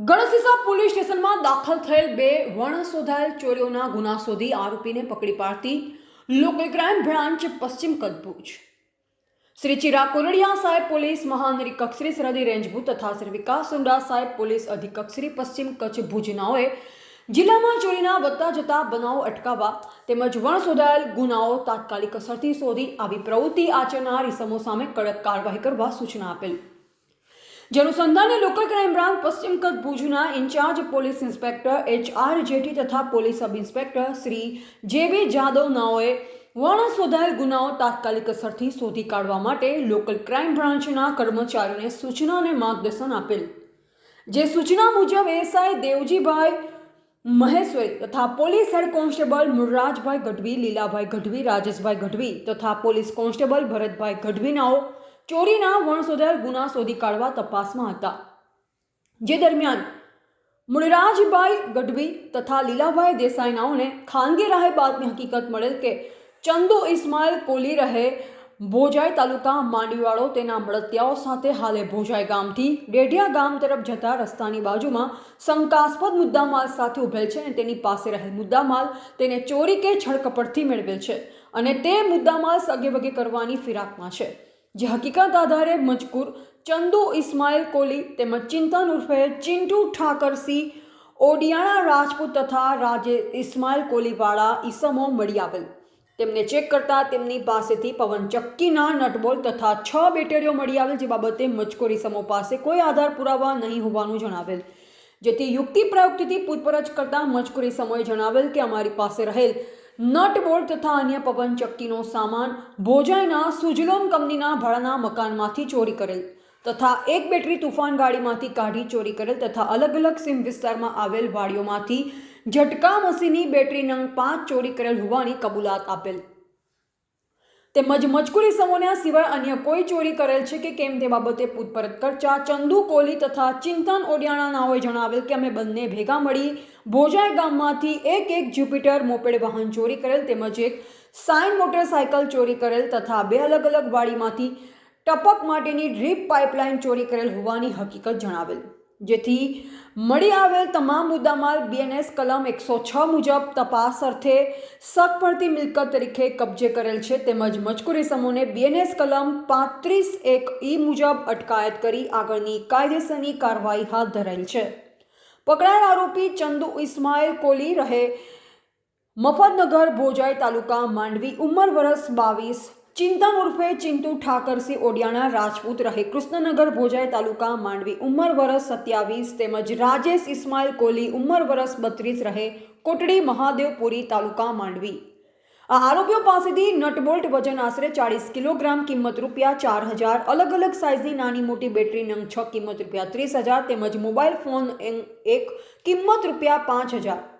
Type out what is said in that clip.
ગણસીસા police સ્ટેશનમાં દાખલ થયેલ બે વણશોધાયેલ ચોરીઓના ગુના શોધી આરોપીને પકડી પાડતી લોકલ ક્રાઇમ બ્રાન્ચ પશ્ચિમ કચ્છ ભુજ શ્રી ચિરાગ કોરડિયા સાહેબ પોલીસ મહાનિરીક્ષક શ્રી સરહદી રેન્જ ભુજ તથા શ્રી વિકાસ સુંડા સાહેબ પોલીસ અધિક્ષક શ્રી પશ્ચિમ કચ્છ ભુજનાઓએ જિલ્લામાં ચોરીના વધતા જતા બનાવો અટકાવવા તેમજ વણશોધાયેલ ગુનાઓ તાત્કાલિક અસરથી શોધી આવી પ્રવૃત્તિ આચરનાર ઇસમો સામે કડક કાર્યવાહી કરવા સૂચના આપેલ। જે અનુસંધાને લોકલ ક્રાઇમ બ્રાન્ચ પશ્ચિમ કચ્છ ભુજના ઇન્ચાર્જ પોલીસ ઇન્સ્પેક્ટર HR જેટી તથા police sub inspector Shri JB Jadav નાઓએ વણશોધાયેલ ગુનાઓ તાત્કાલિક અસરથી શોધી કાઢવા માટે લોકલ ક્રાઇમ બ્રાન્ચના કર્મચારીઓને સૂચના અને માર્ગદર્શન આપેલ। જે સૂચના મુજબ SI દેવજીભાઈ મહેશ્વરી તથા police head constable Murrajbhai Gadhvi, Lilabhai Gadhvi, Rajeshbhai Gadhvi તથા પોલીસ કોન્સ્ટેબલ ભરતભાઈ ગઢવીનાઓ ચોરીના વણશોધાયેલ ગુના શોધી કાઢવા તપાસમાં હતા। જે દરમિયાન મુરરાજભાઈ ગઢવી તથા લીલાભાઈ દેસાઈનાઓને ખાનગી રાહે બાતમી હકીકત મળેલ કે ચંદુ ઇસ્માઇલ કોલી રહે ભોજાઈ તાલુકા માંડવીવાળો તેના મળતિયાઓ સાથે હાલે ભોજાઈ ગામથી ડેઢિયા ગામ તરફ જતા રસ્તાની બાજુમાં શંકાસ્પદ મુદ્દામાલ સાથે ઉભેલ છે અને તેની પાસે રહેલ મુદ્દામાલ તેને ચોરી કે છળકપટથી મેળવેલ છે અને તે મુદ્દામાલ સગે વગે કરવાની ફિરાકમાં છે। જે હકીકત આધારે મજકૂર ચંદુ ઇસ્માઇલ કોલી તેમજ ચિંતન ઉર્ફે ચિંટુ ઠાકરસિંહ ઓડિયાણા રાજપૂત તથા રાજે ઇસ્માઇલ કોલીવાળા ઈસમો મળી આવેલ। તેમને ચેક કરતા તેમની પાસેથી પવન ચક્કીના નટબોલ્ટ તથા 6 બેટરીઓ મળી આવેલ। જે બાબતે મજકૂર ઈસમો પાસે કોઈ આધાર પુરાવા નહીં હોવાનું જણાવેલ। જેથી યુક્તિ પ્રયુક્તિથી પૂછપરછ કરતા મજકૂર ઈસમોએ જણાવેલ કે અમારી પાસે રહેલ નટ બોલ્ટ તથા અન્ય પવન ચક્કીનો સામાન ભોજાઈના સુજલોન કંપનીના ભાડાના મકાનમાંથી ચોરી કરેલ તથા એક બેટરી તુફાન ગાડીમાંથી કાઢી ચોરી કરેલ તથા અલગ અલગ સીમ વિસ્તારમાં આવેલ વાડીઓમાંથી ઝટકા મશીનની બેટરી નંગ 5 ચોરી કરેલ હોવાની કબૂલાત આપેલ। તેમજ મજકૂરી સમૂહના સિવાય અન્ય કોઈ ચોરી કરેલ છે કે કેમ તે બાબતે પૂછપરછ કરતા ચંદુ કોલી તથા ચિંતન ઓડિયાણા નાઓએ જણાવેલ કે અમે બંને ભેગા મળી ભોજાઈ ગામમાંથી એક જ્યુપિટર મોપેડ વાહન ચોરી કરેલ તેમજ એક સાઇન મોટરસાયકલ ચોરી કરેલ તથા બે અલગ અલગ વાડીમાંથી ટપક માટેની ડ્રીપ પાઇપલાઇન ચોરી કરેલ હોવાની હકીકત જણાવેલ। જેથી મળી આવેલ તમામ મુદ્દામાલ BNS કલમ 106 મુજબ તપાસ અર્થે શક પડતી મિલકત તરીકે કબજે કરેલ છે તેમજ મજકૂરી સમૂહને BNS કલમ 35(1) મુજબ અટકાયત કરી આગળની કાયદેસરની કાર્યવાહી હાથ ધરાયેલ છે। પકડાયેલ આરોપી ચંદુ ઇસ્માઇલ કોલી રહે મફતનગર ભોજાઈ તાલુકા માંડવી, ઉંમર વર્ષ 22, ચિંતન ઉર્ફે ચિંટુ ઠાકરસિંહ ઓડિયાણા રાજપૂત રહે કૃષ્ણનગર ભોજાઈ તાલુકા માંડવી, ઉંમર વર્ષ 27 તેમજ રાજેશ ઇસ્માઇલ કોલી ઉંમર વર્ષ 32 રહે કોટડી મહાદેવપુરી તાલુકા માંડવી। આ આરોપીઓ પાસેથી નટબોલ્ટ વજન આશરે 40 કિલોગ્રામ કિંમત ₹4000, અલગ અલગ સાઇઝની નાની મોટી બેટરી નંગ 6 કિંમત ₹30,000 તેમજ મોબાઈલ ફોન એક કિંમત ₹5000